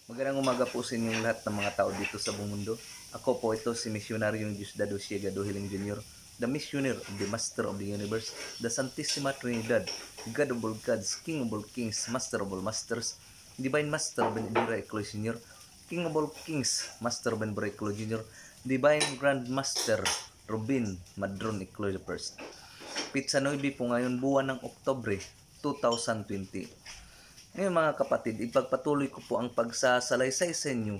Magandang umaga po sa inyong lahat ng mga tao dito sa buong mundo. Ako po ito si Misyonaryong Diosdado Siegado Hiling Jr., the Missioner of the Master of the Universe, the Santissima Trinidad, God of all gods, King of all kings, Master of all masters, Divine Master Ben Ibira Eclo Jr., King of all kings, Master Ben Ibira Eclo Jr., Divine Grand Master Robin Madron Eclo I. Pizza 9 po ngayon buwan ng Oktobre 2020. Ngayon mga kapatid, ipagpatuloy ko po ang pagsasalaysay sa inyo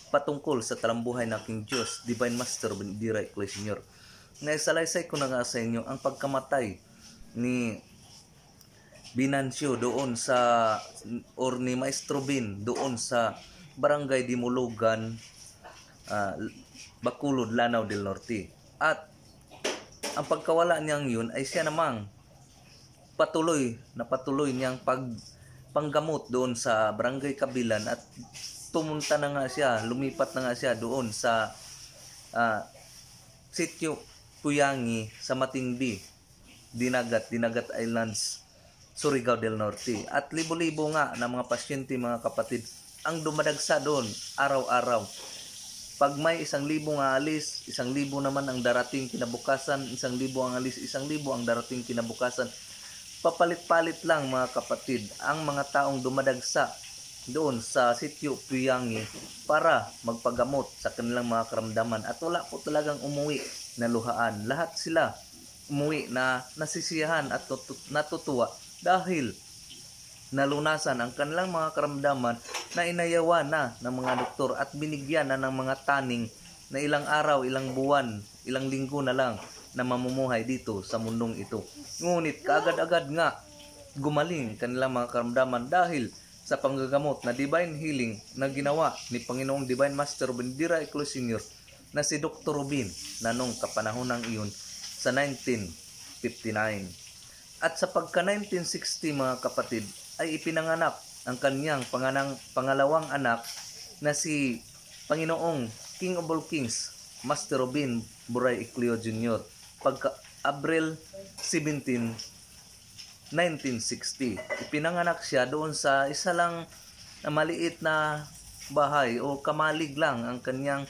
patungkol sa talambuhay ng aking Diyos, Divine Master Ben Ibira Eclo Jr. Naisalaysay ko na nga sa inyo ang pagkamatay ni Binancio doon sa, or ni Maestro Bin doon sa Barangay Dimulugan, Bacolod, Lanao del Norte. At ang pagkawala niyang yun ay siya namang patuloy niyang panggamot doon sa Barangay Kabilan at lumipat na nga siya doon sa Sitio Puyangi sa Matingbi, Dinagat Islands, Surigao del Norte. At libo-libo nga na mga pasyente, mga kapatid, ang dumadagsa doon araw-araw. Pag may 1,000 nga alis, 1,000 naman ang darating kinabukasan, 1,000 ang alis, 1,000 ang darating kinabukasan. Papalit-palit lang mga kapatid ang mga taong dumadagsa doon sa Sitio Puyangi para magpagamot sa kanilang mga karamdaman, at wala po talagang umuwi na luhaan. Lahat sila umuwi na nasisiyahan at natutuwa dahil nalunasan ang kanilang mga karamdaman na inayawan na ng mga doktor at binigyan na ng mga taning na ilang araw, ilang buwan, ilang linggo na lang na mamumuhay dito sa mundong ito. Ngunit kaagad-agad nga gumaling kanilang mga karamdaman dahil sa panggagamot na divine healing na ginawa ni Panginoong Divine Master Ben Ibira Eclo Jr. na si Dr. Robin na nung kapanahonang iyon sa 1959. At sa pagka 1960 mga kapatid ay ipinanganak ang kanyang pangalawang anak na si Panginoong King of all Kings, Master Robin Buray Eclo Jr. pagka April 17, 1960. Ipinanganak siya doon sa isa lang na maliit na bahay o kamalig lang ang kanyang,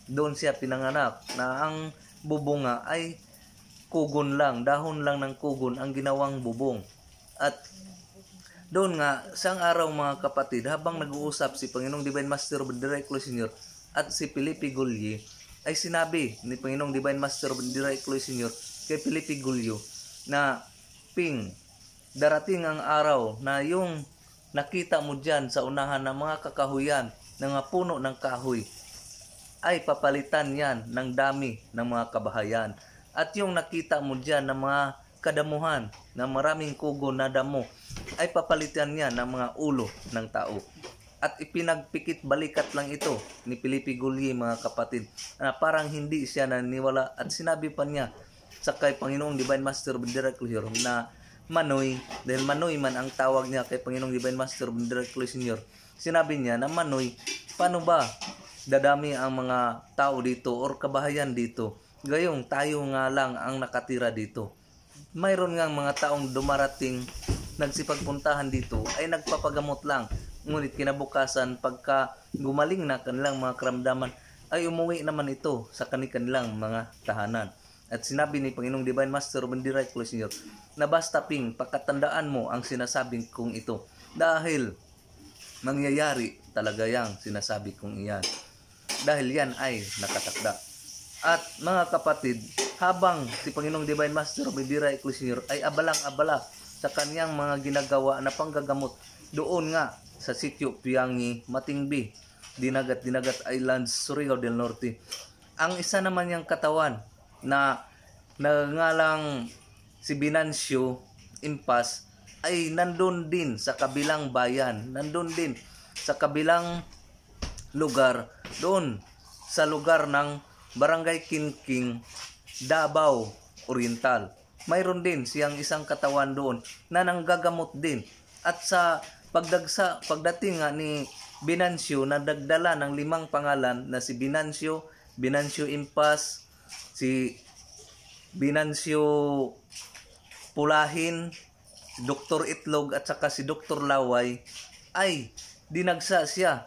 doon siya pinanganak na ang bubong nga ay kugon lang, dahon lang ng kugon ang ginawang bubong. At doon nga, isang araw mga kapatid, habang nag-uusap si Panginoong Divine Master Ben Ibira Eclo Jr. at si Felipe Gulli, ay sinabi ni Panginoong Divine Master Ben Ibira Eclo Jr. kay Felipe Gulli na, Ping, darating ang araw na yung nakita mo dyan sa unahan ng mga kakahuyan, ng mga puno ng kahoy, ay papalitan yan ng dami ng mga kabahayan. At yung nakita mo dyan ng mga kadamuhan, na maraming kugo na damo, ay papalitan niya ng mga ulo ng tao. At ipinagpikit balikat lang ito ni Felipe Gulli mga kapatid, na parang hindi siya naniniwala. At sinabi pa niya sa kay Panginoong Divine Master Ben Ibira Eclo Jr. na Manoy, dahil Manoy man ang tawag niya kay Panginoong Divine Master Ben Ibira Eclo Jr. Sinabi niya na, Manoy, paano ba dadami ang mga tao dito or kabahayan dito, gayong tayo nga lang ang nakatira dito? Mayroon ngang mga taong dumarating, nagsipagpuntahan dito, ay nagpapagamot lang. Ngunit kinabukasan, pagka gumaling na kanilang mga karamdaman, ay umuwi naman ito sa kanilang mga tahanan. At sinabi ni Panginoong Divine Master Ben Ibira Eclo Jr. na, basta Ping, pakatandaan mo ang sinasabing kong ito, dahil mangyayari talaga yang sinasabi kong iyan, dahil yan ay nakatakda. At mga kapatid, habang si Panginoong Divine Master Ben Ibira Eclo Jr. ay abalang-abala sa kanyang mga ginagawa na panggagamot doon nga sa Sitio Puyangi, Matingbi, Dinagat Islands, Surigao del Norte, ang isa naman niyang katawan na nagngalang si Binancio Impas ay nandun din sa kabilang bayan, nandun din sa kabilang lugar, doon sa lugar ng Barangay Kinking, Davao Oriental. Mayroon din siyang isang katawan doon na nanggagamot din. At sa pagdating nga ni Binancio, nadagdala ng 5 pangalan na si Binancio Impas, si Binancio Pulahin, Dr. Itlog at saka si Dr. Laway, ay dinagsa siya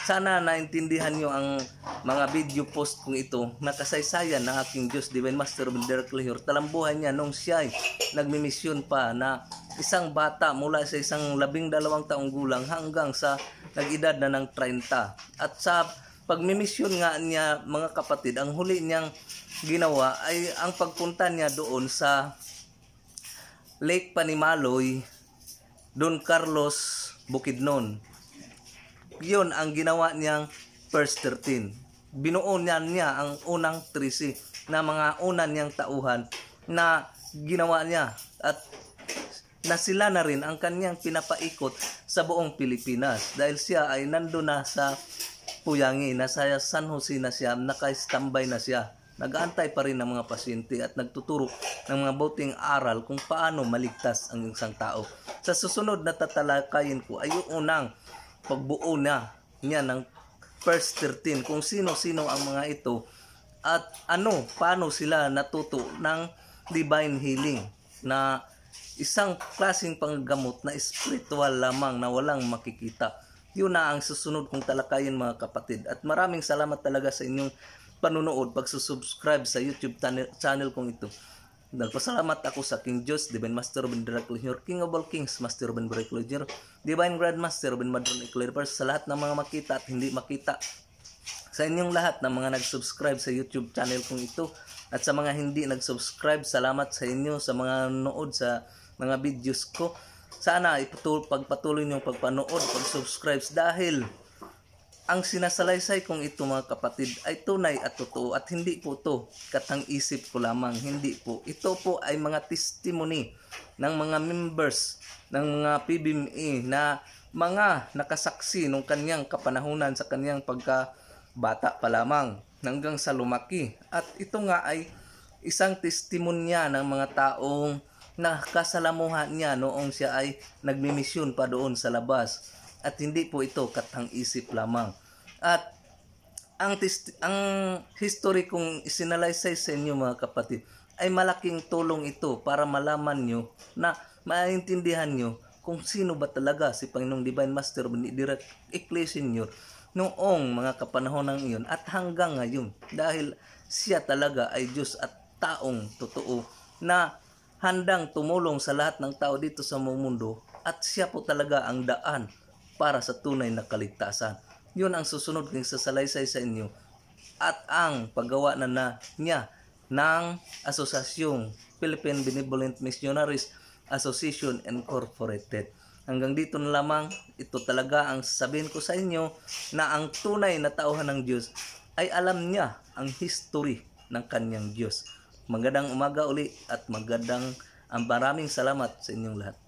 Sana naintindihan nyo ang mga video post kong ito na kasaysayan ng aking Diyos, Divine Master Ruben Derek Lehor. Talambuhan niya nung siya ay nagmimisyon pa na isang bata mula sa isang 12 taong gulang hanggang sa nag-edad na ng 30. At sa pagmimisyon nga niya, mga kapatid, ang huli niyang ginawa ay ang pagpunta niya doon sa Lake Panimaloy, Don Carlos, Bukidnon. Yun ang ginawa niyang first 13. Binuo niya ang unang 13 na mga una niyang tauhan na ginawa niya, at na sila na rin ang kanyang pinapaikot sa buong Pilipinas dahil siya ay nandun na sa Puyangi, nasa San Jose na siya, naka-standby na siya. Nag-aantay pa rin ng mga pasyente at nagtuturo ng mga buting aral kung paano maligtas ang isang tao. Sa susunod na tatalakayin ko ay yung unang pagbuo niya ng first 13, kung sino-sino ang mga ito at paano sila natuto ng divine healing, na isang klaseng panggamot na spiritual lamang na walang makikita. Yun na ang susunod kong talakayin, mga kapatid. At maraming salamat talaga sa inyong panunood, pagsusubscribe sa YouTube channel kong ito. Nagpasalamat ako sa King Diyos, Divine Master Ruben Derek Lehor, King of all Kings, Master Ruben Derek Lehor, Divine Grand Master Ruben Madron Eclair, sa lahat ng mga makita at hindi makita, sa inyong lahat ng mga nag-subscribe sa YouTube channel kong ito, at sa mga hindi nag-subscribe, salamat sa inyo sa mga nanood sa mga videos ko. Sana pagpatuloy niyong pagpanood, pag-subscribe, dahil ang sinasalaysay kong ito, mga kapatid, ay tunay at totoo, at hindi po ito katang isip ko lamang. Hindi po. Ito po ay mga testimony ng mga members ng mga PBMA na mga nakasaksi nung kanyang kapanahunan sa kanyang pagkabata pa lamang hanggang sa lumaki. At ito nga ay isang testimonya ng mga taong nakasalamuhan niya noong siya ay nagmimisyon pa doon sa labas. At hindi po ito katang isip lamang. At ang history kong isinalaysay sa inyo, mga kapatid, ay malaking tulong ito para malaman nyo na maintindihan nyo kung sino ba talaga si Panginoong Divine Master Ruben Derek Eclair noong mga kapanahon ng iyon at hanggang ngayon, dahil siya talaga ay Diyos at taong totoo na handang tumulong sa lahat ng tao dito sa mundo, at siya po talaga ang daan para sa tunay na kaligtasan. Yun ang susunod kong sasalaysay sa inyo, at ang paggawa niya ng Asosasyong Philippine Benevolent Missionaries Association Incorporated. Hanggang dito na lamang. Ito talaga ang sasabihin ko sa inyo, na ang tunay na tauhan ng Diyos ay alam niya ang history ng kanyang Diyos. Magandang umaga uli at maraming salamat sa inyong lahat.